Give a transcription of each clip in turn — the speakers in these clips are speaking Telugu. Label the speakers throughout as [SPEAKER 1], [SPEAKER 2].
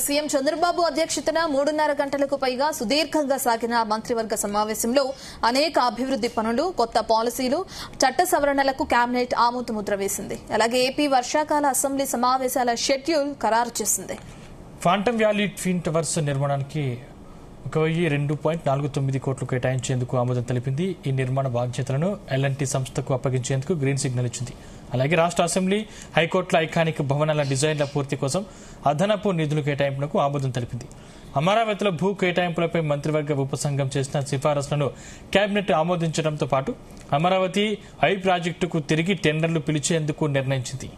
[SPEAKER 1] సీఎం చంద్రబాబు అధ్యక్షతన 3.5 గంటలకు పైగా సుదీర్ఘంగా సాగిన మంత్రివర్గ సమావేశంలో అనేక అభివృద్ది పనులు, కొత్త పాలసీలు, చట్ట సవరణలకు కేబినెట్ ఆమోదముద్ర వేసింది. అలాగే ఏపీ వర్షాకాల అసెంబ్లీ సమావేశాల షెడ్యూల్ ఖరారు చేసింది.
[SPEAKER 2] ఫాంటమ్ వ్యాలీ ట్విన్ టవర్స్ నిర్మాణానికి 1,249 కోట్లు కేటాయించేందుకు ఆమోదం తెలిపింది. ఈ నిర్మాణ బాధ్యతలను ఎల్ఎన్టీ సంస్థకు అప్పగించేందుకు గ్రీన్ సిగ్నల్ ఇచ్చింది. అలాగే రాష్ట్ర అసెంబ్లీ, హైకోర్టుల ఐకానిక్ భవనాల డిజైన్ల పూర్తి కోసం అదనపు నిధులు కేటాయింపునకు ఆమోదం తెలిపింది. అమరావతిలో భూ కేటాయింపులపై మంత్రివర్గ ఉపసంఘం చేసిన సిఫారసులను కేబినెట్ ఆమోదించడంతో పాటు అమరావతి ఐ ప్రాజెక్టుకు తిరిగి టెండర్లు పిలిచేందుకు నిర్ణయించింది.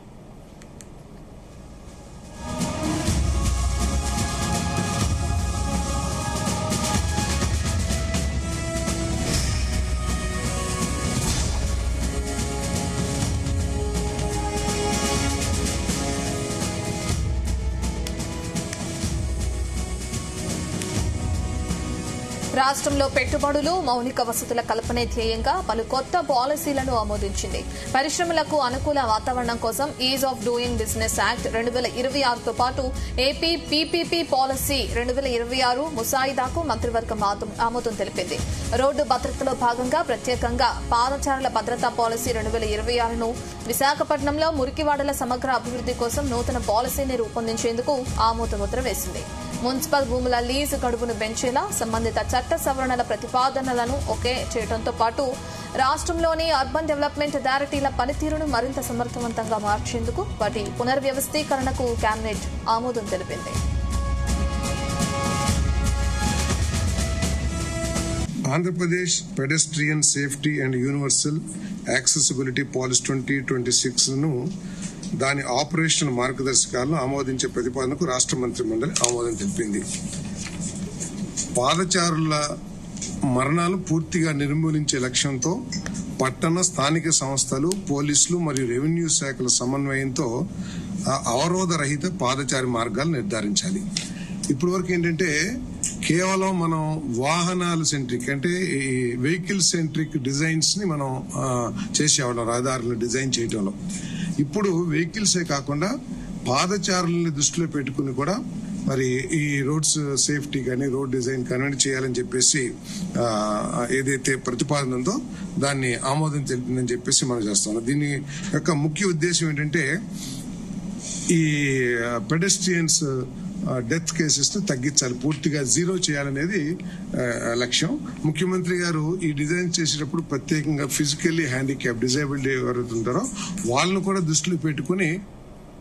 [SPEAKER 1] రాష్ట్రంలో పెట్టుబడులు, మౌలిక వసతుల కల్పనే ధ్యేయంగా పలు కొత్త పాలసీలను ఆమోదించింది. పరిశ్రమలకు అనుకూల వాతావరణం కోసం ease of doing business act 2026తో పాటు ఏపీ పీపీపీ పాలసీ 2026 ముసాయిదాకు మంత్రివర్గం ఆమోదం తెలిపింది. రోడ్డు భద్రతలో భాగంగా ప్రత్యేకంగా పాదచారుల భద్రతా పాలసీ 2026ను, విశాఖపట్నంలో మురికివాడల సమగ్ర అభివృద్ది కోసం నూతన పాలసీని రూపొందించేందుకు ఆమోదముద్ర వేసింది. మున్సిపల్ భూముల లీజు గడువును పెంచేలా సంబంధిత చట్ట సవరణల ప్రతిపాదనలను ఒకే చేయడంతో పాటు రాష్ట్రంలోని అర్బన్ డెవలప్మెంట్ అథారిటీల పనితీరును మరింత సమర్థవంతంగా మార్చేందుకు వాటి పునర్వ్యవస్థీకరణకు కేబినెట్ ఆమోదం తెలిపింది.
[SPEAKER 3] Andhra Pradesh pedestrian safety and universal accessibility policy 2026ను దాని ఆపరేషనల్ మార్గదర్శకాలను ఆమోదించే ప్రతిపాదనకు రాష్ట్ర మంత్రి మండలి ఆమోదం తెలిపింది. పాదచారుల మరణాలు పూర్తిగా నిర్మూలించే లక్ష్యంతో పట్టణ, స్థానిక సంస్థలు, పోలీసులు మరియు రెవెన్యూ శాఖల సమన్వయంతో అవరోధ రహిత పాదచారి మార్గాలు నిర్ధారించాలి. ఇప్పటి వరకు ఏంటంటే కేవలం మనం వాహనాలు సెంట్రిక్ అంటే వెహికల్ సెంట్రిక్ డిజైన్స్ ని మనం చేసేవాళ్ళం రహదారులను డిజైన్ చేయడంలో. ఇప్పుడు వెహికల్సే కాకుండా పాదచారులని దృష్టిలో పెట్టుకుని కూడా మరి ఈ రోడ్స్ సేఫ్టీ కానీ రోడ్ డిజైన్ కానీ చేయాలని చెప్పేసి ఏదైతే ప్రతిపాదన ఉందో దాన్ని ఆమోదం తెలిపిందని చెప్పేసి మనం చేస్తాం. దీని యొక్క ముఖ్య ఉద్దేశం ఏంటంటే ఈ పెడెస్ట్రియన్స్ డెత్ కేసెస్ ను తగ్గించాలి, పూర్తిగా జీరో చేయాలనేది లక్ష్యం. ముఖ్యమంత్రి గారు ఈ డిజైన్ చేసేటప్పుడు ప్రత్యేకంగా ఫిజికల్లీ హ్యాండిక్యాప్, డిజేబుల్డ్ ఎవరైతే ఉంటారో వాళ్ళను కూడా దృష్టిలో పెట్టుకుని